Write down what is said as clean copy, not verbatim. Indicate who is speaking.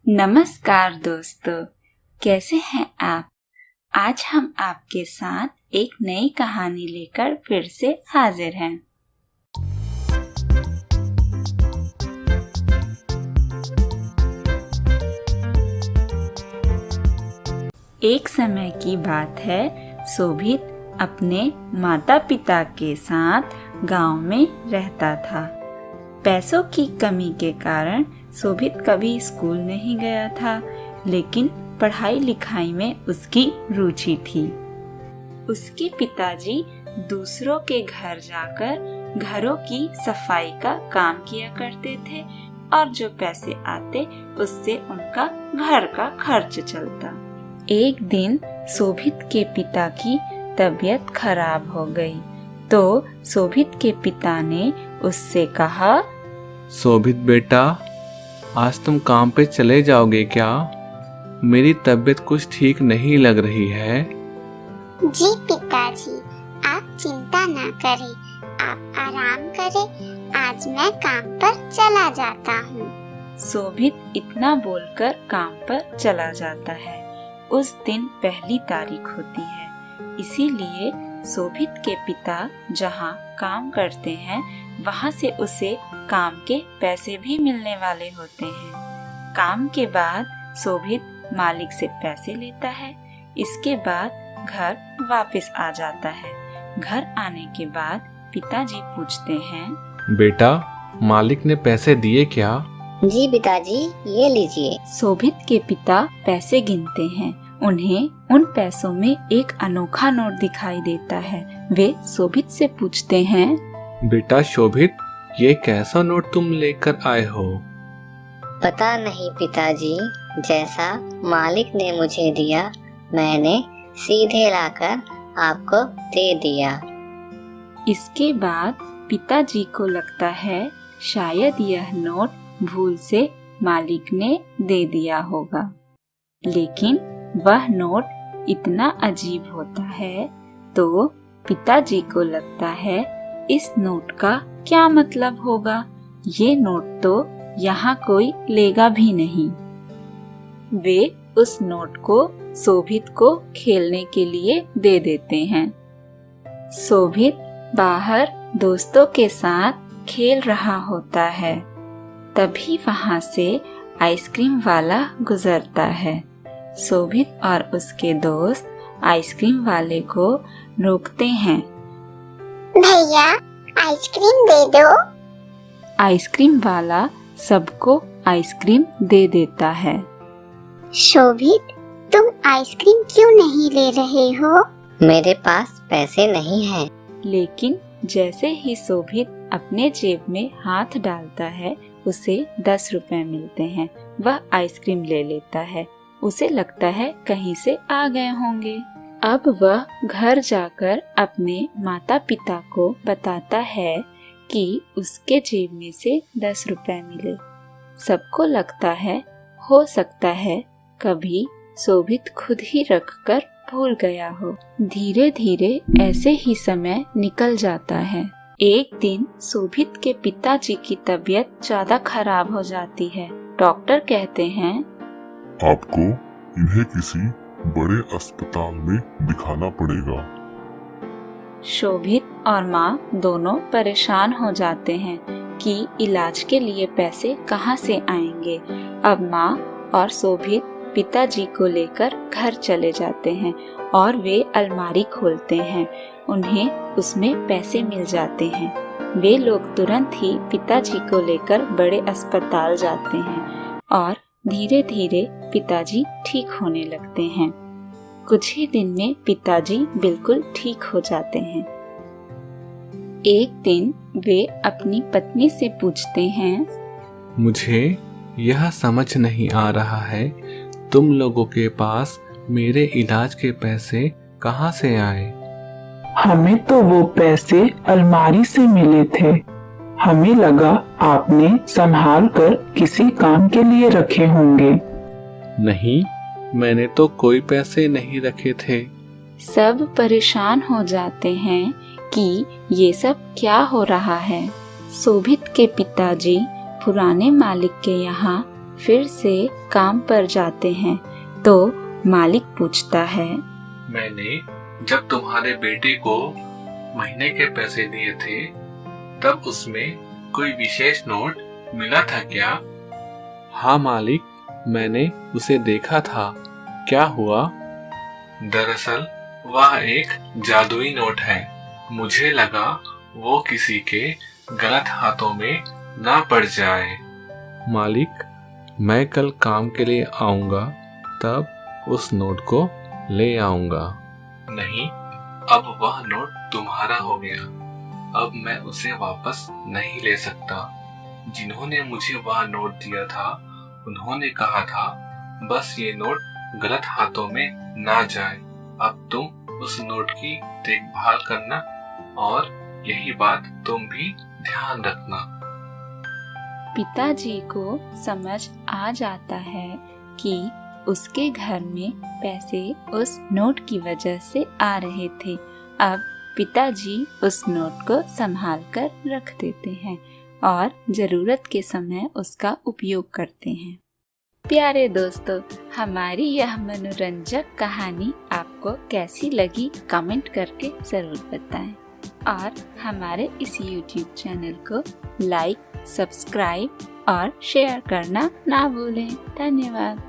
Speaker 1: नमस्कार दोस्तों, कैसे हैं आप? आज हम आपके साथ एक नई कहानी लेकर फिर से हाजिर हैं। एक समय की बात है, शोभित अपने माता पिता के साथ गांव में रहता था। पैसों की कमी के कारण शोभित कभी स्कूल नहीं गया था, लेकिन पढ़ाई लिखाई में उसकी रुचि थी। उसके पिताजी दूसरों के घर जाकर घरों की सफाई का काम किया करते थे और जो पैसे आते उससे उनका घर का खर्च चलता। एक दिन शोभित के पिता की तबीयत खराब हो गई, तो शोभित के पिता ने उससे कहा,
Speaker 2: शोभित बेटा, आज तुम काम पे चले जाओगे क्या? मेरी तबीयत कुछ ठीक नहीं लग रही है।
Speaker 3: जी पिताजी, आप चिंता ना करें, आप आराम करें, आज मैं काम पर चला जाता हूँ।
Speaker 1: शोभित इतना बोलकर काम पर चला जाता है। उस दिन पहली तारीख होती है, इसीलिए शोभित के पिता जहाँ काम करते हैं वहाँ से उसे काम के पैसे भी मिलने वाले होते हैं। काम के बाद शोभित मालिक से पैसे लेता है। इसके बाद घर वापस आ जाता है। घर आने के बाद पिताजी पूछते हैं,
Speaker 2: बेटा, मालिक ने पैसे दिए क्या?
Speaker 4: जी पिताजी, ये लीजिए।
Speaker 1: शोभित के पिता पैसे गिनते हैं। उन्हें उन पैसों में एक अनोखा नोट दिखाई देता है। वे शोभित से पूछते हैं,
Speaker 2: बेटा शोभित, ये कैसा नोट तुम लेकर आए हो?
Speaker 4: पता नहीं पिताजी, जैसा मालिक ने मुझे दिया मैंने सीधे लाकर आपको दे दिया।
Speaker 1: इसके बाद पिताजी को लगता है शायद यह नोट भूल से मालिक ने दे दिया होगा, लेकिन वह नोट इतना अजीब होता है तो पिताजी को लगता है इस नोट का क्या मतलब होगा। ये नोट तो यहाँ कोई लेगा भी नहीं। वे उस नोट को शोभित को खेलने के लिए दे देते हैं। शोभित बाहर दोस्तों के साथ खेल रहा होता है। तभी वहाँ से आइसक्रीम वाला गुजरता है। शोभित और उसके दोस्त आइसक्रीम वाले को रोकते हैं।
Speaker 3: भैया, आइसक्रीम दे दो।
Speaker 1: आइसक्रीम वाला सबको आइसक्रीम दे देता है।
Speaker 3: शोभित, तुम आइसक्रीम क्यों नहीं ले रहे हो?
Speaker 4: मेरे पास पैसे नहीं हैं।
Speaker 1: लेकिन जैसे ही शोभित अपने जेब में हाथ डालता है, उसे 10 रुपए मिलते हैं। वह आइसक्रीम ले लेता है। उसे लगता है कहीं से आ गए होंगे। अब वह घर जाकर अपने माता पिता को बताता है कि उसके जेब में से 10 रुपए मिले। सबको लगता है हो सकता है कभी शोभित खुद ही रखकर भूल गया हो। धीरे धीरे ऐसे ही समय निकल जाता है। एक दिन शोभित के पिताजी की तबीयत ज्यादा खराब हो जाती है। डॉक्टर कहते हैं,
Speaker 5: आपको इन्हें किसी बड़े अस्पताल में दिखाना पड़ेगा।
Speaker 1: शोभित और माँ दोनों परेशान हो जाते हैं कि इलाज के लिए पैसे कहाँ से आएंगे। अब माँ और शोभित पिताजी को लेकर घर चले जाते हैं और वे अलमारी खोलते हैं। उन्हें उसमें पैसे मिल जाते हैं। वे लोग तुरंत ही पिताजी को लेकर बड़े अस्पताल जाते हैं और धीरे धीरे पिताजी ठीक होने लगते हैं। कुछ ही दिन में पिताजी बिल्कुल ठीक हो जाते हैं। एक दिन वे अपनी पत्नी से पूछते हैं,
Speaker 2: मुझे यह समझ नहीं आ रहा है, तुम लोगों के पास मेरे इलाज के पैसे कहाँ से आए?
Speaker 6: हमें तो वो पैसे अलमारी से मिले थे। हमें लगा आपने संभाल कर किसी काम के लिए रखे होंगे।
Speaker 2: नहीं, मैंने तो कोई पैसे नहीं रखे थे।
Speaker 1: सब परेशान हो जाते हैं कि ये सब क्या हो रहा है। शोभित के पिताजी पुराने मालिक के यहाँ फिर से काम पर जाते हैं तो मालिक पूछता है,
Speaker 2: मैंने जब तुम्हारे बेटे को महीने के पैसे दिए थे तब उसमें कोई विशेष नोट मिला था क्या? हाँ मालिक, मैंने उसे देखा था। क्या हुआ? दरअसल वह एक जादुई नोट है। मुझे लगा वो किसी के गलत हाथों में ना पड़ जाए। मालिक, मैं कल काम के लिए आऊंगा, तब उस नोट को ले आऊंगा। नहीं, अब वह नोट तुम्हारा हो गया। अब मैं उसे वापस नहीं ले सकता। जिन्होंने मुझे वह नोट दिया था उन्होंने कहा था बस ये नोट गलत हाथों में ना जाए। अब तुम उस नोट की देखभाल करना और यही बात तुम भी ध्यान रखना।
Speaker 1: पिताजी को समझ आ जाता है कि उसके घर में पैसे उस नोट की वजह से आ रहे थे। अब पिताजी उस नोट को संभाल कर रख देते हैं और जरूरत के समय उसका उपयोग करते हैं। प्यारे दोस्तों, हमारी यह मनोरंजक कहानी आपको कैसी लगी कमेंट करके जरूर बताएं और हमारे इस YouTube चैनल को लाइक, सब्सक्राइब और शेयर करना ना भूलें। धन्यवाद।